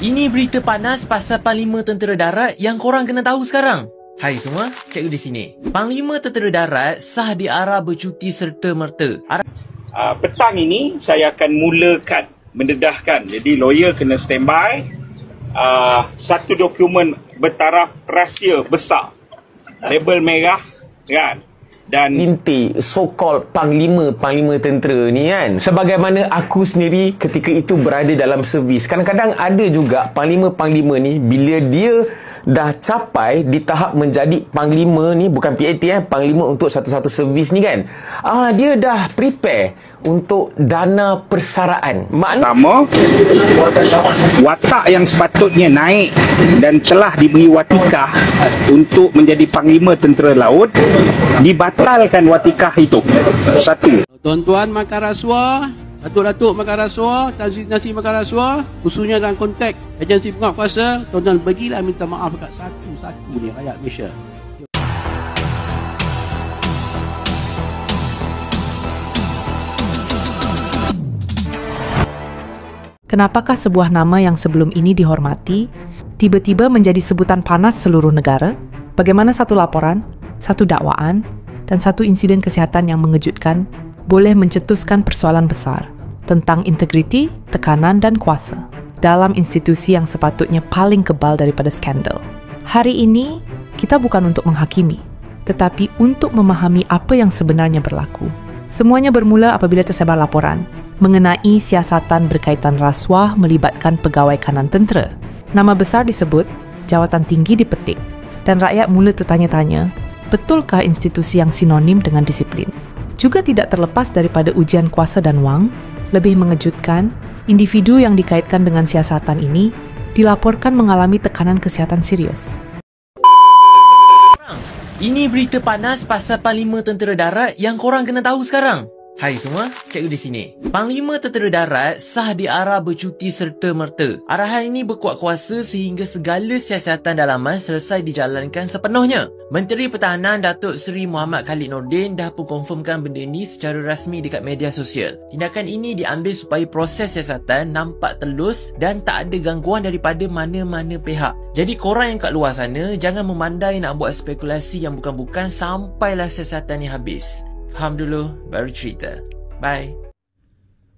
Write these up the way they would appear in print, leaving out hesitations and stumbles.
Ini berita panas pasal Panglima Tentera Darat yang korang kena tahu sekarang. Hai semua, cikgu di sini. Panglima Tentera Darat sah diarah bercuti serta-merta. Petang ini saya akan mulakan mendedahkan. Jadi lawyer kena standby. Satu dokumen bertaraf rahsia besar. Label merah kan. Dan bintik so-called panglima tentera ni kan. Sebagaimana aku sendiri ketika itu berada dalam servis, kadang-kadang ada juga panglima ni bila dia dah capai di tahap menjadi panglima ni, bukan PAT panglima untuk satu-satu servis ni kan, dia dah prepare untuk dana persaraan. Pertama, watak yang sepatutnya naik dan telah diberi watikah untuk menjadi Panglima Tentera Laut, dibatalkan watikah itu. Satu. Tuan-tuan makan rasuah, datuk-datuk makan rasuah, Tan Sri Nasi makan rasuah, khususnya dalam konteks agensi penguatkuasa, tuan-tuan bagilah minta maaf dekat satu-satu ni rakyat Malaysia. Kenapakah sebuah nama yang sebelum ini dihormati, tiba-tiba menjadi sebutan panas seluruh negara? Bagaimana satu laporan, satu dakwaan, dan satu insiden kesihatan yang mengejutkan boleh mencetuskan persoalan besar tentang integriti, tekanan, dan kuasa dalam institusi yang sepatutnya paling kebal daripada skandal. Hari ini, kita bukan untuk menghakimi, tetapi untuk memahami apa yang sebenarnya berlaku. Semuanya bermula apabila tersebar laporan mengenai siasatan berkaitan rasuah melibatkan pegawai kanan tentera. Nama besar disebut, jawatan tinggi dipetik, dan rakyat mula tertanya-tanya, betulkah institusi yang sinonim dengan disiplin? Juga tidak terlepas daripada ujian kuasa dan wang, lebih mengejutkan, individu yang dikaitkan dengan siasatan ini dilaporkan mengalami tekanan kesihatan serius. Ini berita panas pasal Panglima Tentera Darat yang korang kena tahu sekarang. Hai semua, cikgu di sini. Panglima Tentera Darat sah diarah bercuti serta-merta. Arahan ini berkuat kuasa sehingga segala siasatan dalaman selesai dijalankan sepenuhnya. Menteri Pertahanan Datuk Seri Muhammad Khalid Nordin dah pun confirmkan benda ni secara rasmi dekat media sosial. Tindakan ini diambil supaya proses siasatan nampak telus dan tak ada gangguan daripada mana-mana pihak. Jadi korang yang kat luar sana jangan memandai nak buat spekulasi yang bukan-bukan sampailah siasatan ni habis. Faham dulu, baru cerita. Bye.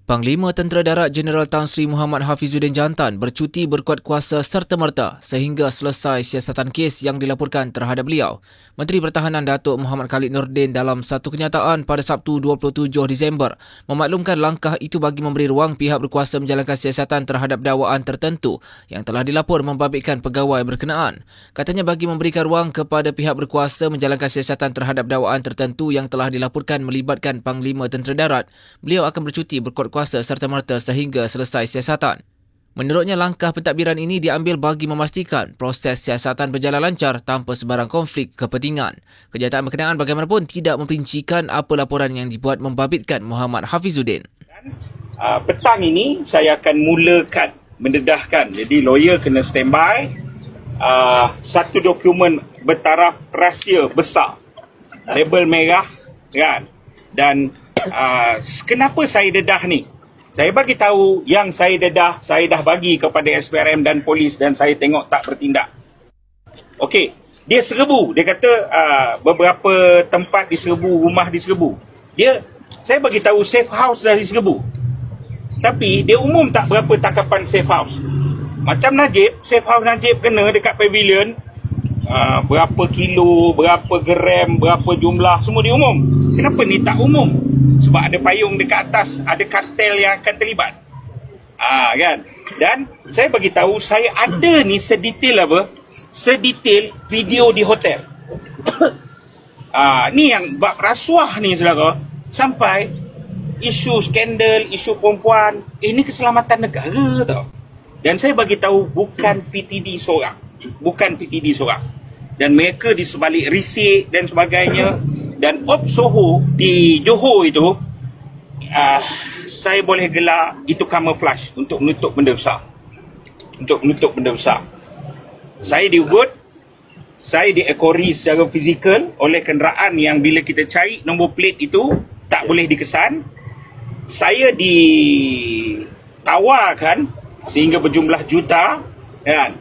Panglima Tentera Darat Jeneral Tan Sri Muhammad Hafizuddin Jantan bercuti berkuat kuasa serta-merta sehingga selesai siasatan kes yang dilaporkan terhadap beliau. Menteri Pertahanan Datuk Muhammad Khalid Nordin dalam satu kenyataan pada Sabtu 27 Disember memaklumkan langkah itu bagi memberi ruang pihak berkuasa menjalankan siasatan terhadap dakwaan tertentu yang telah dilapor membabitkan pegawai berkenaan. Katanya bagi memberikan ruang kepada pihak berkuasa menjalankan siasatan terhadap dakwaan tertentu yang telah dilaporkan melibatkan Panglima Tentera Darat, beliau akan bercuti berkuat kuasa serta-merta sehingga selesai siasatan. Menurutnya, langkah pentadbiran ini diambil bagi memastikan proses siasatan berjalan lancar tanpa sebarang konflik kepentingan. Kenyataan berkenaan bagaimanapun tidak memperincikan apa laporan yang dibuat membabitkan Muhammad Hafizuddin. Petang ini saya akan mulakan mendedahkan. Jadi lawyer kena standby. Satu dokumen bertaraf rahsia besar. Label merah kan. Dan kenapa saya dedah ni? Saya bagi tahu yang saya dedah, saya dah bagi kepada SPRM dan polis dan saya tengok tak bertindak. Okey, dia serbu. Dia kata beberapa tempat diserbu, rumah diserbu. Saya bagi tahu safe house dah diserbu. Tapi dia umum tak berapa takapan safe house. Macam Najib, safe house Najib kena dekat pavilion, berapa kilo, berapa gram, berapa jumlah, semua diumum. Kenapa ni tak umum? Sebab ada payung dekat atas, ada kartel yang akan terlibat. Kan? Dan saya bagi tahu saya ada ni sedetail apa? Sedetail video di hotel. Ni yang bab rasuah ni saudara, sampai isu skandal, isu perempuan, ini keselamatan negara tau. Dan saya bagi tahu bukan PTD seorang. Bukan PTD seorang. Dan mereka di sebalik risik dan sebagainya. Dan Op Soho di Johor itu, saya boleh gelar itu camouflage untuk menutup benda besar. Untuk menutup benda besar. Saya diugut, saya diekori secara fizikal oleh kenderaan yang bila kita cari nombor plate itu tak boleh dikesan. Saya ditawarkan sehingga berjumlah juta Kan?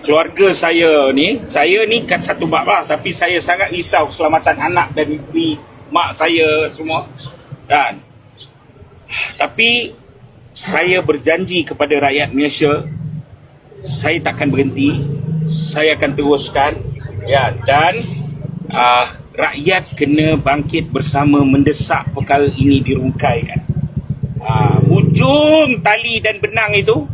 Keluarga saya ni kat satu bab lah, tapi saya sangat risau keselamatan anak dan isteri, mak saya semua. Kan? Tapi saya berjanji kepada rakyat Malaysia, saya takkan berhenti, saya akan teruskan, ya, dan rakyat kena bangkit bersama mendesak perkara ini dirungkaikan. Hujung tali dan benang itu,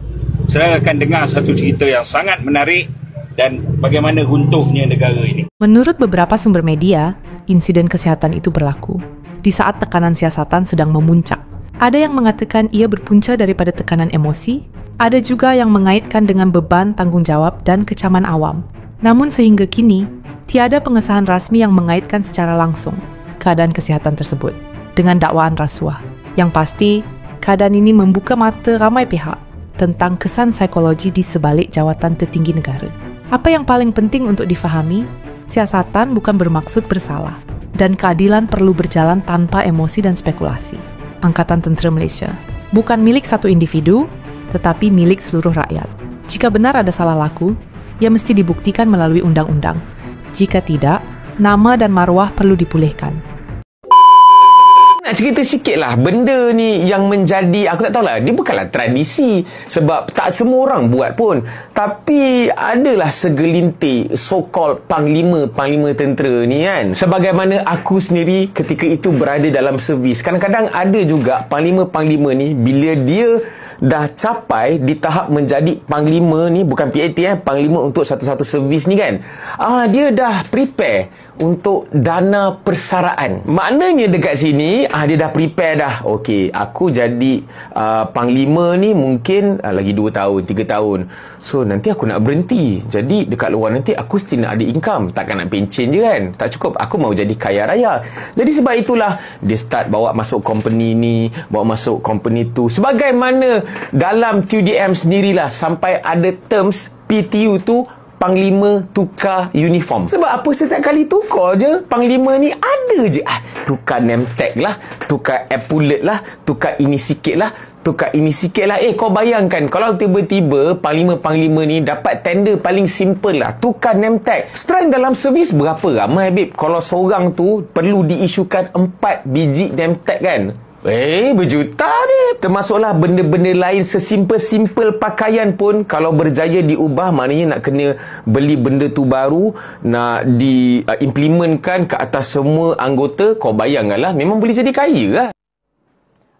saya akan dengar satu cerita yang sangat menarik dan bagaimana runtuhnya negara ini. Menurut beberapa sumber media, insiden kesihatan itu berlaku di saat tekanan siasatan sedang memuncak. Ada yang mengatakan ia berpunca daripada tekanan emosi, ada juga yang mengaitkan dengan beban tanggungjawab dan kecaman awam. Namun sehingga kini, tiada pengesahan rasmi yang mengaitkan secara langsung keadaan kesihatan tersebut dengan dakwaan rasuah. Yang pasti, keadaan ini membuka mata ramai pihak tentang kesan psikologi di sebalik jawatan tertinggi negara. Apa yang paling penting untuk difahami, siasatan bukan bermaksud bersalah dan keadilan perlu berjalan tanpa emosi dan spekulasi. Angkatan Tentera Malaysia bukan milik satu individu, tetapi milik seluruh rakyat. Jika benar ada salah laku, ia mesti dibuktikan melalui undang-undang. Jika tidak, nama dan maruah perlu dipulihkan. Nak cerita sikit lah, benda ni yang menjadi, aku tak tahulah, dia bukanlah tradisi sebab tak semua orang buat pun, tapi adalah segelintir so-called panglima tentera ni kan. Sebagaimana aku sendiri ketika itu berada dalam servis, kadang-kadang ada juga panglima ni bila dia dah capai di tahap menjadi panglima ni, bukan PAT panglima untuk satu-satu servis ni kan, dia dah prepare untuk dana persaraan. Maknanya dekat sini dia dah prepare dah. Okey, aku jadi panglima ni mungkin lagi 2 tahun, 3 tahun. So nanti aku nak berhenti. Jadi dekat luar nanti aku still nak ada income. Takkan nak pencen je kan. Tak cukup, aku mau jadi kaya raya. Jadi sebab itulah dia start bawa masuk company ni, bawa masuk company tu. Sebagaimana dalam QDM sendirilah sampai ada terms PTU tu, panglima tukar uniform. Sebab apa setiap kali tukar je, panglima ni ada je. Tukar name tag lah, tukar epaulet lah, tukar ini sikit lah, tukar ini sikit lah. Kau bayangkan kalau tiba-tiba panglima ni dapat tender paling simple lah, tukar name tag. Strength dalam servis berapa ramai, babe? Kalau seorang tu perlu diisukan 4 biji name tag kan? Berjuta ni. Termasuklah benda-benda lain, sesimpel-simpel pakaian pun kalau berjaya diubah, maknanya nak kena beli benda tu baru, nak diimplementkan ke atas semua anggota. Kau bayangkanlah, memang boleh jadi kaya lah.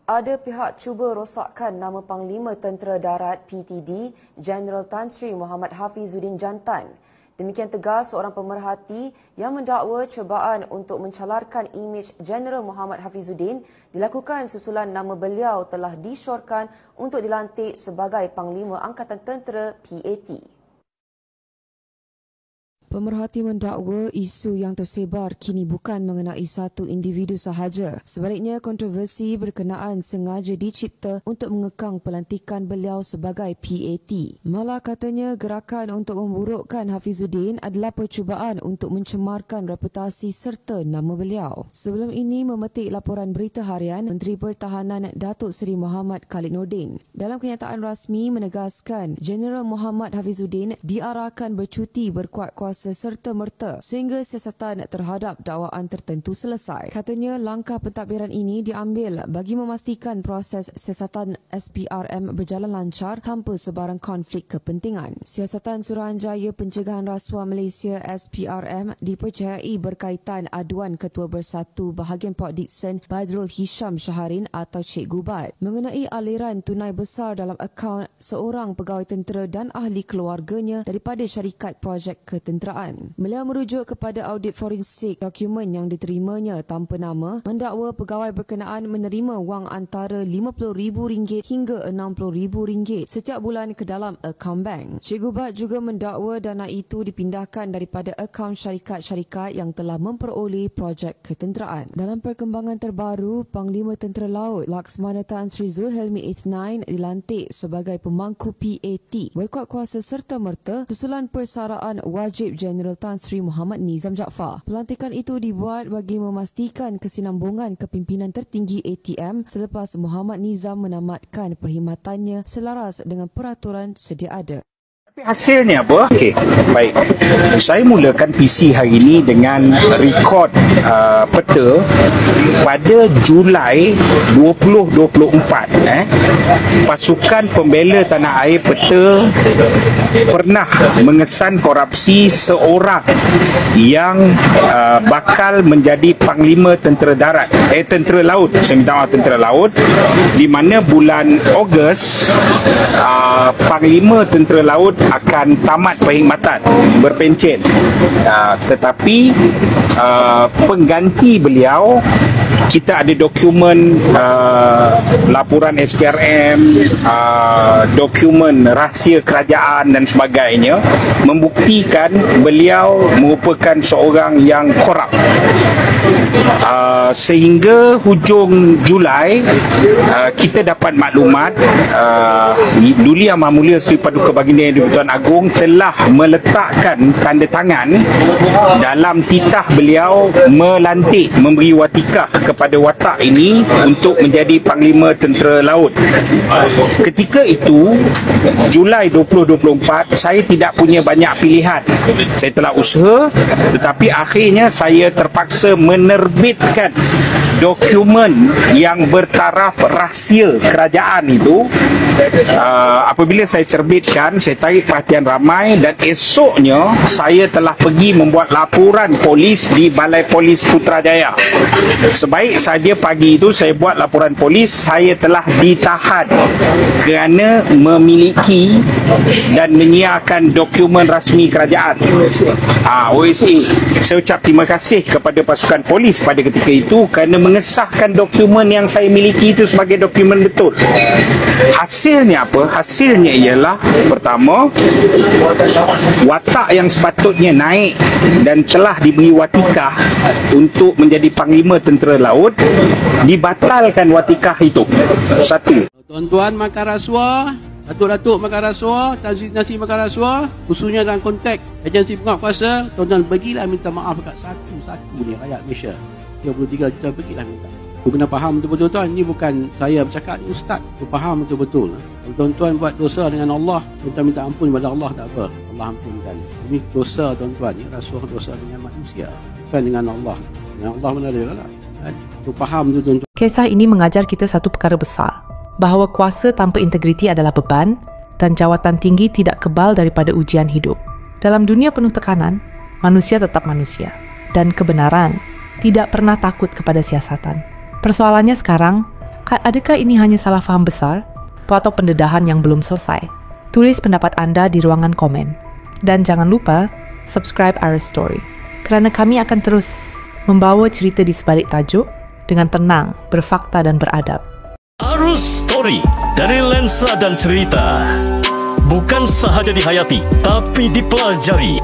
Ada pihak cuba rosakkan nama Panglima Tentera Darat PTD, Jeneral Tan Sri Muhammad Hafizuddin Jantan. Demikian tegas seorang pemerhati yang mendakwa cubaan untuk mencalarkan imej Jeneral Muhammad Hafizuddin dilakukan susulan nama beliau telah disyorkan untuk dilantik sebagai Panglima Angkatan Tentera PAT. Pemerhati mendakwa isu yang tersebar kini bukan mengenai satu individu sahaja. Sebaliknya, kontroversi berkenaan sengaja dicipta untuk mengekang pelantikan beliau sebagai PAT. Malah katanya gerakan untuk memburukkan Hafizuddin adalah percubaan untuk mencemarkan reputasi serta nama beliau. Sebelum ini memetik laporan berita harian, Menteri Pertahanan Datuk Seri Muhammad Khalid Nordin dalam kenyataan rasmi menegaskan Jeneral Muhammad Hafizuddin diarahkan bercuti berkuat kuasa serta-merta sehingga siasatan terhadap dakwaan tertentu selesai. Katanya langkah pentadbiran ini diambil bagi memastikan proses siasatan SPRM berjalan lancar tanpa sebarang konflik kepentingan. Siasatan Suruhanjaya Pencegahan Rasuah Malaysia SPRM dipercayai berkaitan aduan Ketua Bersatu Bahagian Port Dickson Badrul Hisham Syaharin atau Cik Gubat mengenai aliran tunai besar dalam akaun seorang pegawai tentera dan ahli keluarganya daripada syarikat projek ketenteraan. Beliau merujuk kepada audit forensik dokumen yang diterimanya tanpa nama, mendakwa pegawai berkenaan menerima wang antara RM50,000 hingga RM60,000 setiap bulan ke dalam akaun bank. Cik Gubat juga mendakwa dana itu dipindahkan daripada akaun syarikat-syarikat yang telah memperoleh projek ketenteraan. Dalam perkembangan terbaru, Panglima Tentera Laut Laksmana Tan Sri Zulhelmi 89 dilantik sebagai pemangku PAT berkuat kuasa serta-merta susulan persaraan wajib dijip Jeneral Tan Sri Muhammad Nizam Jaafar. Pelantikan itu dibuat bagi memastikan kesinambungan kepimpinan tertinggi ATM selepas Muhammad Nizam menamatkan perkhidmatannya selaras dengan peraturan sedia ada. Hasilnya apa? Okey, baik. Saya mulakan PC hari ini dengan rekod peta pada Julai 2024. Pasukan Pembela Tanah Air Peta pernah mengesan korupsi seorang yang bakal menjadi Panglima Tentera Darat, Tentera Laut. Saya minta maaf, Tentera Laut, di mana bulan Ogos Panglima Tentera Laut akan tamat perkhidmatan, berpencen. Tetapi pengganti beliau, kita ada dokumen laporan SPRM, dokumen rahsia kerajaan dan sebagainya, membuktikan beliau merupakan seorang yang korup. Sehingga hujung Julai kita dapat maklumat Duli Yang Maha Mulia Seri Paduka Baginda Yang di-Pertuan Agong telah meletakkan tanda tangan dalam titah beliau melantik, memberi watikah kepada watak ini untuk menjadi Panglima Tentera Laut. Ketika itu, Julai 2024, saya tidak punya banyak pilihan. Saya telah usaha, tetapi akhirnya saya terpaksa menerbitkan dokumen yang bertaraf rahsia kerajaan itu. Apabila saya terbitkan, saya tarik perhatian ramai, dan esoknya saya telah pergi membuat laporan polis di Balai Polis Putrajaya. Sebaik saja pagi itu saya buat laporan polis, saya telah ditahan kerana memiliki dan menyiarkan dokumen rasmi kerajaan. OSA, saya ucap terima kasih kepada pasukan polis pada ketika itu kerana mengesahkan dokumen yang saya miliki itu sebagai dokumen betul. Hasilnya apa? Hasilnya ialah, pertama, watak yang sepatutnya naik dan telah diberi watikah untuk menjadi Panglima Tentera Laut, dibatalkan watikah itu. Satu. Tuan-tuan makan rasuah, datuk-datuk makan rasuah, Tan Sri Nasi makan rasuah, khususnya dalam konteks agensi penguatkuasa, tuan-tuan pergilah minta maaf dekat satu-satu ni rakyat Malaysia. 33 juta pergilah minta. Tu kena faham betul-betul tuan, ini bukan saya bercakap, ni ustaz tu faham betul-betul. Kalau tuan-tuan buat dosa dengan Allah, tuan-tuan minta ampun kepada Allah, tak apa, Allah ampunkan. Ini dosa tuan-tuan, ni rasuah dosa dengan manusia, bukan dengan Allah. Dengan Allah mana ada lah. Tu faham tu tuan-tuan. Kisah ini mengajar kita satu perkara besar, bahawa kuasa tanpa integriti adalah beban dan jawatan tinggi tidak kebal daripada ujian hidup. Dalam dunia penuh tekanan, manusia tetap manusia, dan kebenaran tidak pernah takut kepada siasatan. Persoalannya sekarang, adakah ini hanya salah faham besar atau pendedahan yang belum selesai? Tulis pendapat anda di ruangan komen. Dan jangan lupa subscribe Arus Story, kerana kami akan terus membawa cerita di sebalik tajuk dengan tenang, berfakta dan beradab. Arus Story, dari lensa dan cerita. Bukan sahaja dihayati, tapi dipelajari.